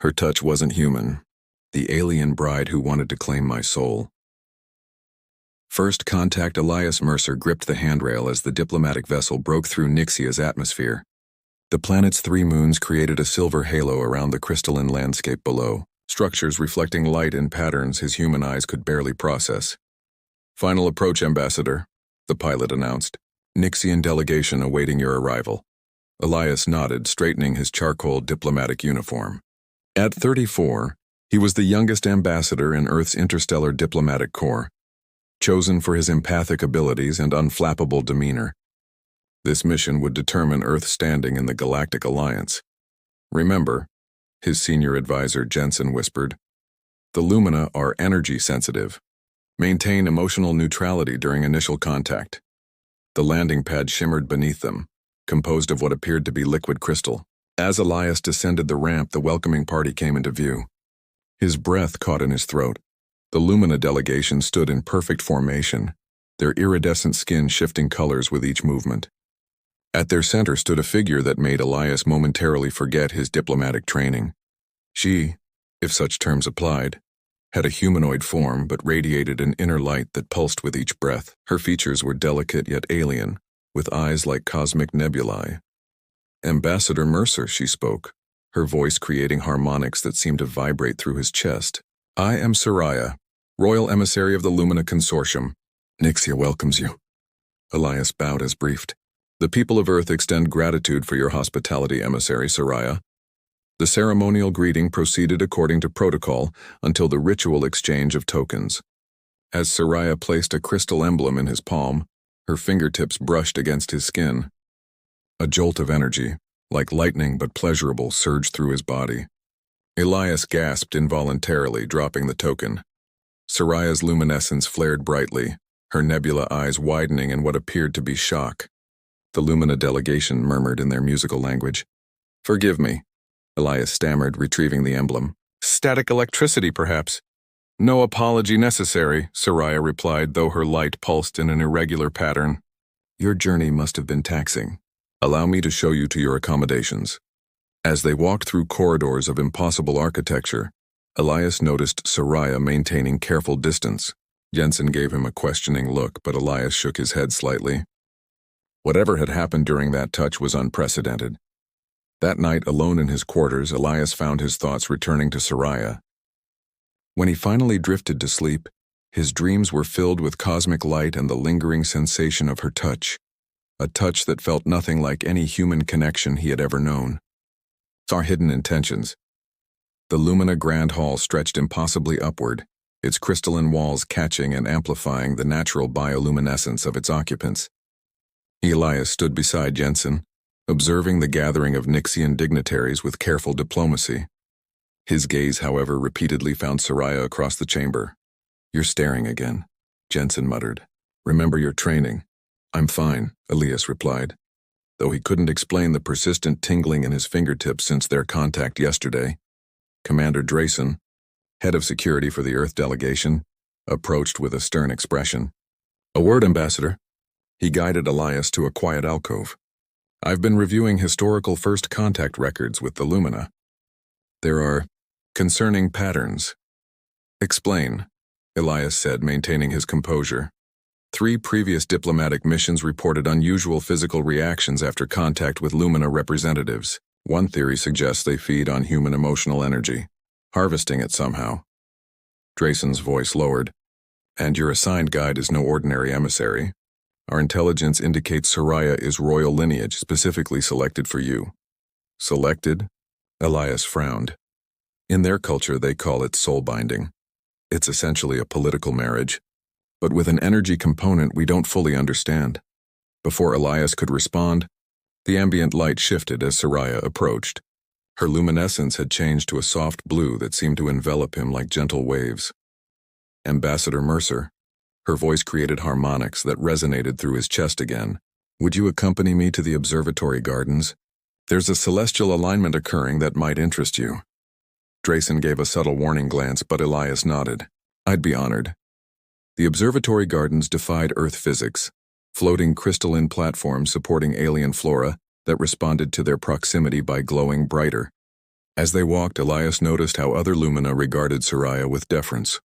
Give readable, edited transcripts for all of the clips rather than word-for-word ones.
Her touch wasn't human. The alien bride who wanted to claim my soul. First Contact Elias Mercer gripped the handrail as the diplomatic vessel broke through Nixia's atmosphere. The planet's 3 moons created a silver halo around the crystalline landscape below, structures reflecting light in patterns his human eyes could barely process. "Final approach, Ambassador," the pilot announced. "Nixian delegation awaiting your arrival." Elias nodded, straightening his charcoal diplomatic uniform. At 34, he was the youngest ambassador in Earth's interstellar diplomatic corps, chosen for his empathic abilities and unflappable demeanor. This mission would determine Earth's standing in the Galactic Alliance. "Remember," his senior advisor Jensen whispered, "the Lumina are energy sensitive. Maintain emotional neutrality during initial contact." The landing pad shimmered beneath them, composed of what appeared to be liquid crystal. As Elias descended the ramp, the welcoming party came into view. His breath caught in his throat. The Lumina delegation stood in perfect formation, their iridescent skin shifting colors with each movement. At their center stood a figure that made Elias momentarily forget his diplomatic training. She, if such terms applied, had a humanoid form but radiated an inner light that pulsed with each breath. Her features were delicate yet alien, with eyes like cosmic nebulae. "Ambassador Mercer," she spoke, her voice creating harmonics that seemed to vibrate through his chest. "I am Soraya, Royal Emissary of the Lumina Consortium. Nixia welcomes you." Elias bowed as briefed. "The people of Earth extend gratitude for your hospitality, Emissary Soraya." The ceremonial greeting proceeded according to protocol until the ritual exchange of tokens. As Soraya placed a crystal emblem in his palm, her fingertips brushed against his skin. A jolt of energy, like lightning but pleasurable, surged through his body. Elias gasped involuntarily, dropping the token. Soraya's luminescence flared brightly, her nebula eyes widening in what appeared to be shock. The Lumina delegation murmured in their musical language. "Forgive me," Elias stammered, retrieving the emblem. "Static electricity, perhaps?" "No apology necessary," Soraya replied, though her light pulsed in an irregular pattern. "Your journey must have been taxing. Allow me to show you to your accommodations." As they walked through corridors of impossible architecture, Elias noticed Soraya maintaining careful distance. Jensen gave him a questioning look, but Elias shook his head slightly. Whatever had happened during that touch was unprecedented. That night, alone in his quarters, Elias found his thoughts returning to Soraya. When he finally drifted to sleep, his dreams were filled with cosmic light and the lingering sensation of her touch, a touch that felt nothing like any human connection he had ever known. Our hidden intentions. The Lumina Grand Hall stretched impossibly upward, its crystalline walls catching and amplifying the natural bioluminescence of its occupants. Elias stood beside Jensen, observing the gathering of Nixian dignitaries with careful diplomacy. His gaze, however, repeatedly found Soraya across the chamber. "You're staring again," Jensen muttered. "Remember your training." "I'm fine," Elias replied, though he couldn't explain the persistent tingling in his fingertips since their contact yesterday. Commander Drayson, head of security for the Earth delegation, approached with a stern expression. "A word, Ambassador." He guided Elias to a quiet alcove. "I've been reviewing historical first contact records with the Lumina. There are concerning patterns." "Explain," Elias said, maintaining his composure. 3 previous diplomatic missions reported unusual physical reactions after contact with Lumina representatives. One theory suggests they feed on human emotional energy, harvesting it somehow. Drayson's voice lowered. "And your assigned guide is no ordinary emissary. Our intelligence indicates Soraya is royal lineage specifically selected for you." "Selected?" Elias frowned. "In their culture, they call it soul binding. It's essentially a political marriage, but with an energy component we don't fully understand." Before Elias could respond, the ambient light shifted as Soraya approached. Her luminescence had changed to a soft blue that seemed to envelop him like gentle waves. "Ambassador Mercer," her voice created harmonics that resonated through his chest again. "Would you accompany me to the observatory gardens? There's a celestial alignment occurring that might interest you." Drayson gave a subtle warning glance, but Elias nodded. "I'd be honored." The observatory gardens defied Earth physics, floating crystalline platforms supporting alien flora that responded to their proximity by glowing brighter. As they walked, Elias noticed how other Lumina regarded Soraya with deference.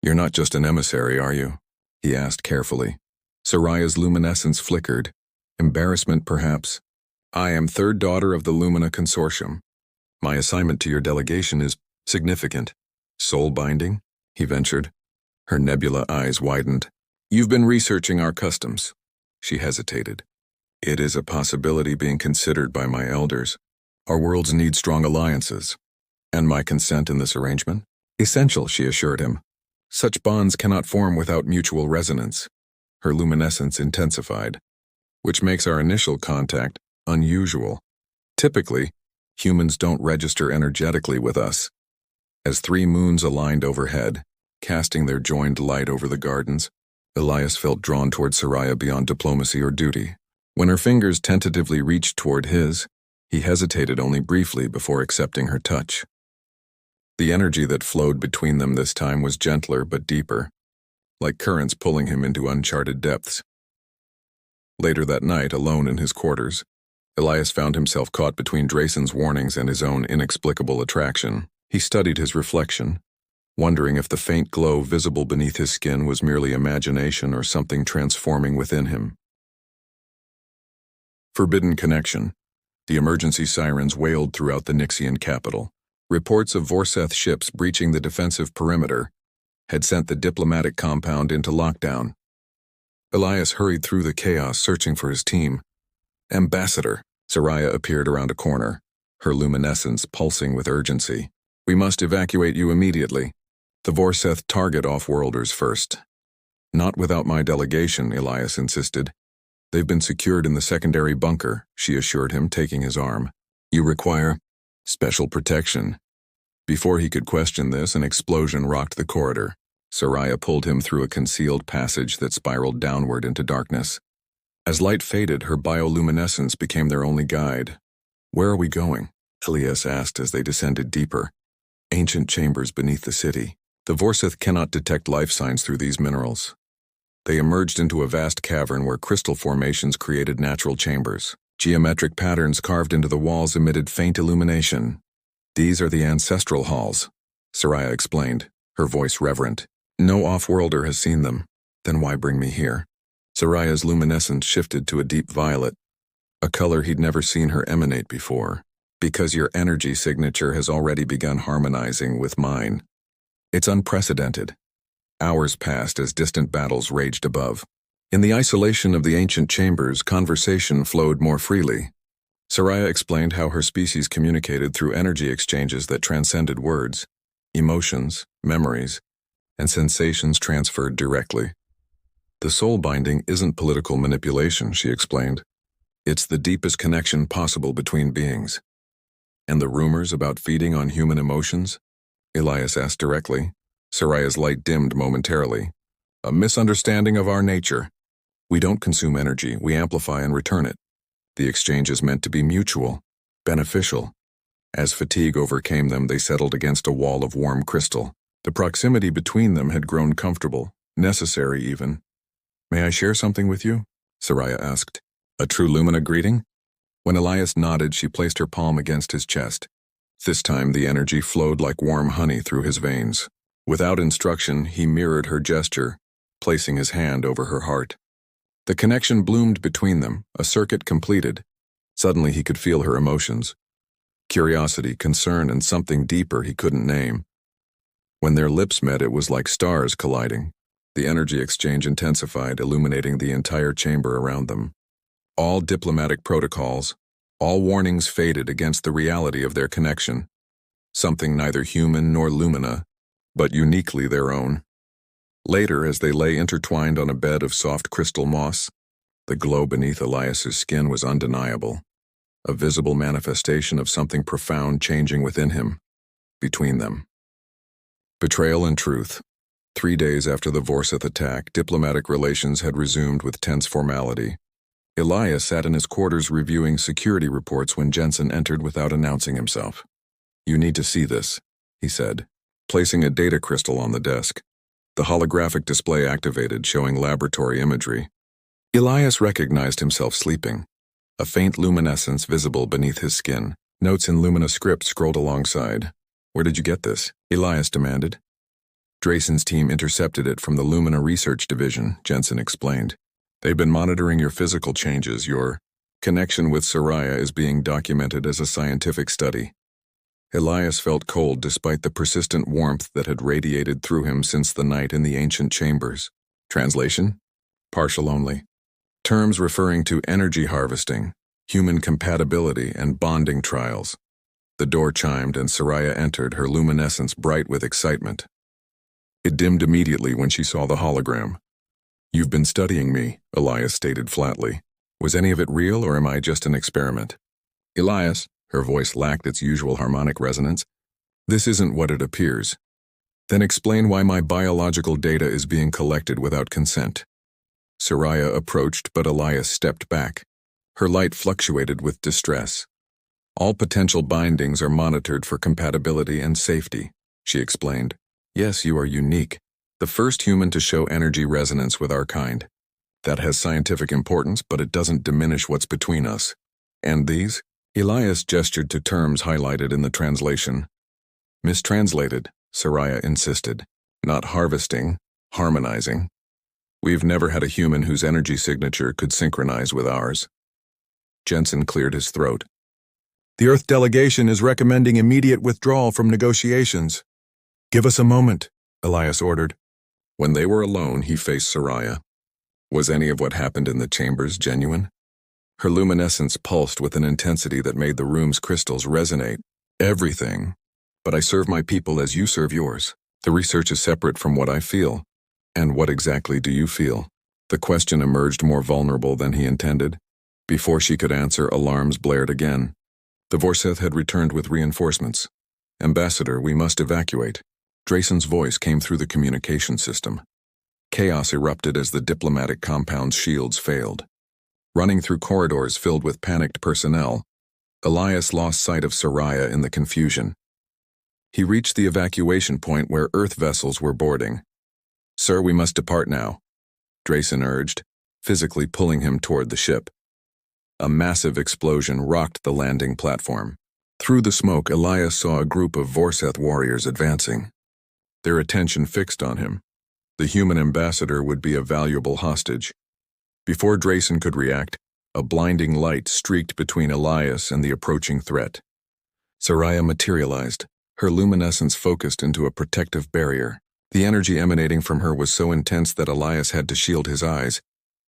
"You're not just an emissary, are you?" he asked carefully. Soraya's luminescence flickered. Embarrassment, perhaps. "I am third daughter of the Lumina Consortium. My assignment to your delegation is significant." "Soul binding?" he ventured. Her nebula eyes widened. "You've been researching our customs." She hesitated. "It is a possibility being considered by my elders. Our worlds need strong alliances. And my consent in this arrangement? Essential," she assured him. "Such bonds cannot form without mutual resonance." Her luminescence intensified, which makes our initial contact unusual. Typically, humans don't register energetically with us. As 3 moons aligned overhead, casting their joined light over the gardens, Elias felt drawn toward Soraya beyond diplomacy or duty. When her fingers tentatively reached toward his, he hesitated only briefly before accepting her touch. The energy that flowed between them this time was gentler but deeper, like currents pulling him into uncharted depths. Later that night, alone in his quarters, Elias found himself caught between Dracen's warnings and his own inexplicable attraction. He studied his reflection, wondering if the faint glow visible beneath his skin was merely imagination or something transforming within him. Forbidden connection. The emergency sirens wailed throughout the Nixian capital. Reports of Vorseth ships breaching the defensive perimeter had sent the diplomatic compound into lockdown. Elias hurried through the chaos, searching for his team. "Ambassador!" Soraya appeared around a corner, her luminescence pulsing with urgency. "We must evacuate you immediately. The Vorseth target off-worlders first." "Not without my delegation," Elias insisted. "They've been secured in the secondary bunker," she assured him, taking his arm. "You require special protection." Before he could question this, an explosion rocked the corridor. Soraya pulled him through a concealed passage that spiraled downward into darkness. As light faded, her bioluminescence became their only guide. "Where are we going?" Elias asked as they descended deeper. "Ancient chambers beneath the city. The Vorseth cannot detect life signs through these minerals." They emerged into a vast cavern where crystal formations created natural chambers. Geometric patterns carved into the walls emitted faint illumination. "These are the ancestral halls," Soraya explained, her voice reverent. "No off-worlder has seen them. Then why bring me here?" Soraya's luminescence shifted to a deep violet, a color he'd never seen her emanate before. "Because your energy signature has already begun harmonizing with mine. It's unprecedented." Hours passed as distant battles raged above. In the isolation of the ancient chambers, conversation flowed more freely. Soraya explained how her species communicated through energy exchanges that transcended words, emotions, memories, and sensations transferred directly. "The soul binding isn't political manipulation," she explained. "It's the deepest connection possible between beings." "And the rumors about feeding on human emotions?" Elias asked directly. Soraya's light dimmed momentarily. "A misunderstanding of our nature. We don't consume energy, we amplify and return it. The exchange is meant to be mutual, beneficial." As fatigue overcame them, they settled against a wall of warm crystal. The proximity between them had grown comfortable, necessary even. "May I share something with you?" Soraya asked. "A true Lumina greeting?" When Elias nodded, she placed her palm against his chest. This time the energy flowed like warm honey through his veins. Without instruction, he mirrored her gesture, placing his hand over her heart. The connection bloomed between them, a circuit completed. Suddenly he could feel her emotions. Curiosity, concern, and something deeper he couldn't name. When their lips met, it was like stars colliding. The energy exchange intensified, illuminating the entire chamber around them. All diplomatic protocols, all warnings faded against the reality of their connection. Something neither human nor Lumina, but uniquely their own. Later, as they lay intertwined on a bed of soft crystal moss, the glow beneath Elias's skin was undeniable, a visible manifestation of something profound changing within him, between them. Betrayal and truth. 3 days after the Vorseth attack, diplomatic relations had resumed with tense formality. Elias sat in his quarters reviewing security reports when Jensen entered without announcing himself. "You need to see this," he said, placing a data crystal on the desk. The holographic display activated, showing laboratory imagery. Elias recognized himself sleeping, a faint luminescence visible beneath his skin. Notes in Lumina script scrolled alongside. Where did you get this? Elias demanded. Drayson's team intercepted it from the Lumina Research Division, Jensen explained. They've been monitoring your physical changes. Your connection with Soraya is being documented as a scientific study. Elias felt cold despite the persistent warmth that had radiated through him since the night in the ancient chambers. Translation? Partial only. Terms referring to energy harvesting, human compatibility, and bonding trials. The door chimed and Soraya entered, her luminescence bright with excitement. It dimmed immediately when she saw the hologram. You've been studying me, Elias stated flatly. Was any of it real, or am I just an experiment? Elias, her voice lacked its usual harmonic resonance. This isn't what it appears. Then explain why my biological data is being collected without consent. Soraya approached, but Elias stepped back. Her light fluctuated with distress. All potential bindings are monitored for compatibility and safety, she explained. Yes, you are unique. The first human to show energy resonance with our kind. That has scientific importance, but it doesn't diminish what's between us. And these? Elias gestured to terms highlighted in the translation. Mistranslated, Soraya insisted. Not harvesting, harmonizing. We've never had a human whose energy signature could synchronize with ours. Jensen cleared his throat. The Earth delegation is recommending immediate withdrawal from negotiations. Give us a moment, Elias ordered. When they were alone, he faced Soraya. Was any of what happened in the chambers genuine? Her luminescence pulsed with an intensity that made the room's crystals resonate. Everything. But I serve my people as you serve yours. The research is separate from what I feel. And what exactly do you feel? The question emerged more vulnerable than he intended. Before she could answer, alarms blared again. The Vorseth had returned with reinforcements. Ambassador, we must evacuate. Drayson's voice came through the communication system. Chaos erupted as the diplomatic compound's shields failed. Running through corridors filled with panicked personnel, Elias lost sight of Soraya in the confusion. He reached the evacuation point where Earth vessels were boarding. Sir, we must depart now, Drayson urged, physically pulling him toward the ship. A massive explosion rocked the landing platform. Through the smoke, Elias saw a group of Vorseth warriors advancing. Their attention fixed on him. The human ambassador would be a valuable hostage. Before Drayson could react, a blinding light streaked between Elias and the approaching threat. Soraya materialized, her luminescence focused into a protective barrier. The energy emanating from her was so intense that Elias had to shield his eyes.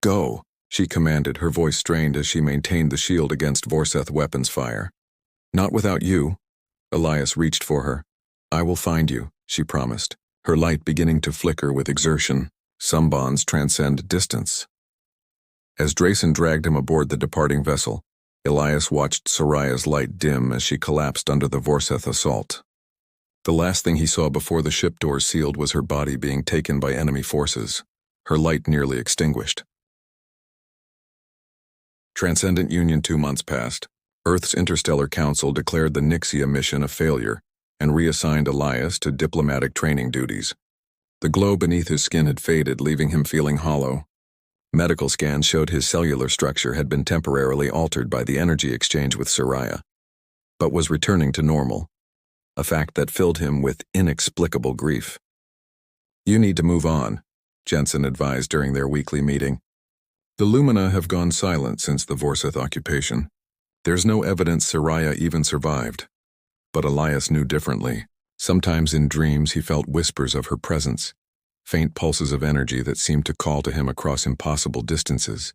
Go, she commanded, her voice strained as she maintained the shield against Vorseth weapons fire. Not without you. Elias reached for her. I will find you, she promised, her light beginning to flicker with exertion. Some bonds transcend distance. As Drayson dragged him aboard the departing vessel, Elias watched Soraya's light dim as she collapsed under the Vorseth assault. The last thing he saw before the ship doors sealed was her body being taken by enemy forces, her light nearly extinguished. Transcendent Union 2 months passed. Earth's Interstellar Council declared the Nixia mission a failure and reassigned Elias to diplomatic training duties. The glow beneath his skin had faded, leaving him feeling hollow. Medical scans showed his cellular structure had been temporarily altered by the energy exchange with Soraya, but was returning to normal, a fact that filled him with inexplicable grief. You need to move on, Jensen advised during their weekly meeting. The Lumina have gone silent since the Vorseth occupation. There's no evidence Soraya even survived. But Elias knew differently. Sometimes in dreams he felt whispers of her presence, faint pulses of energy that seemed to call to him across impossible distances.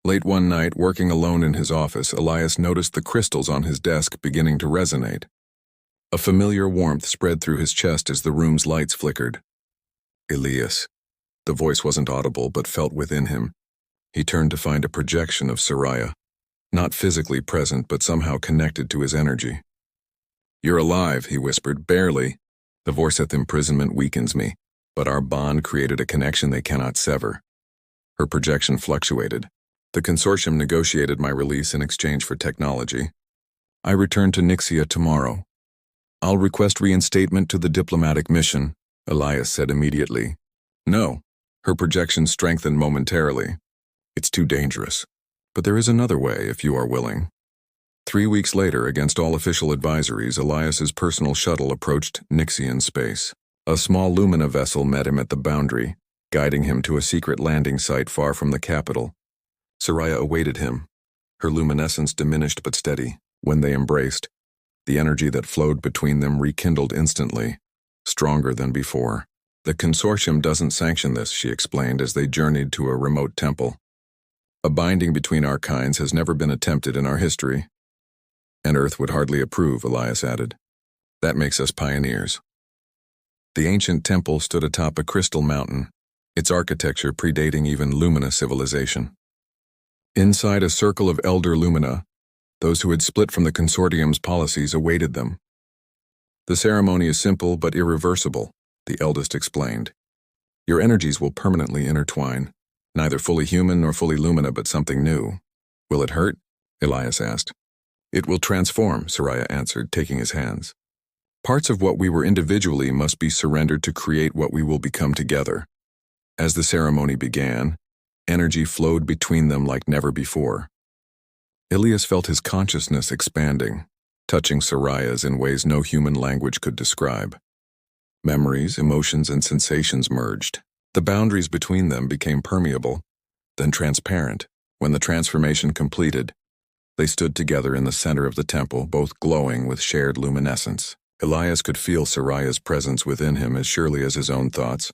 Late one night, working alone in his office, Elias noticed the crystals on his desk beginning to resonate. A familiar warmth spread through his chest as the room's lights flickered. Elias. The voice wasn't audible but felt within him. He turned to find a projection of Soraya, not physically present but somehow connected to his energy. You're alive, he whispered, barely. The Vorseth imprisonment weakens me, but our bond created a connection they cannot sever. Her projection fluctuated. The consortium negotiated my release in exchange for technology. I return to Nixia tomorrow. I'll request reinstatement to the diplomatic mission, Elias said immediately. No. Her projection strengthened momentarily. It's too dangerous. But there is another way if you are willing. 3 weeks later, against all official advisories, Elias's personal shuttle approached Nixian space. A small Lumina vessel met him at the boundary, guiding him to a secret landing site far from the capital. Soraya awaited him, her luminescence diminished but steady. When they embraced, the energy that flowed between them rekindled instantly, stronger than before. The consortium doesn't sanction this, she explained as they journeyed to a remote temple. A binding between our kinds has never been attempted in our history. And Earth would hardly approve, Elias added. That makes us pioneers. The ancient temple stood atop a crystal mountain, its architecture predating even Lumina civilization. Inside a circle of elder Lumina, those who had split from the consortium's policies awaited them. The ceremony is simple but irreversible, the eldest explained. Your energies will permanently intertwine, neither fully human nor fully Lumina but something new. Will it hurt? Elias asked. It will transform, Soraya answered, taking his hands. Parts of what we were individually must be surrendered to create what we will become together. As the ceremony began, energy flowed between them like never before. Elias felt his consciousness expanding, touching Soraya's in ways no human language could describe. Memories, emotions, and sensations merged. The boundaries between them became permeable, then transparent. When the transformation completed, they stood together in the center of the temple, both glowing with shared luminescence. Elias could feel Soraya's presence within him as surely as his own thoughts,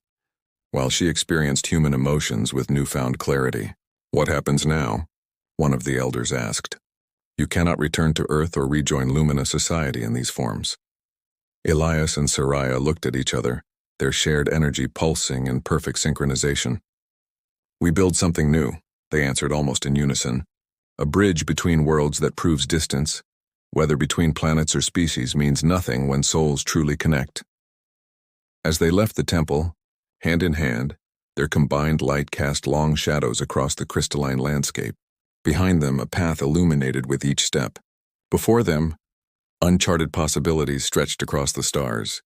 while she experienced human emotions with newfound clarity. What happens now? One of the elders asked. You cannot return to Earth or rejoin Lumina society in these forms. Elias and Soraya looked at each other, their shared energy pulsing in perfect synchronization. We build something new, they answered almost in unison. A bridge between worlds that proves distance, whether between planets or species, means nothing when souls truly connect. As they left the temple, hand in hand, their combined light cast long shadows across the crystalline landscape. Behind them, a path illuminated with each step. Before them, uncharted possibilities stretched across the stars.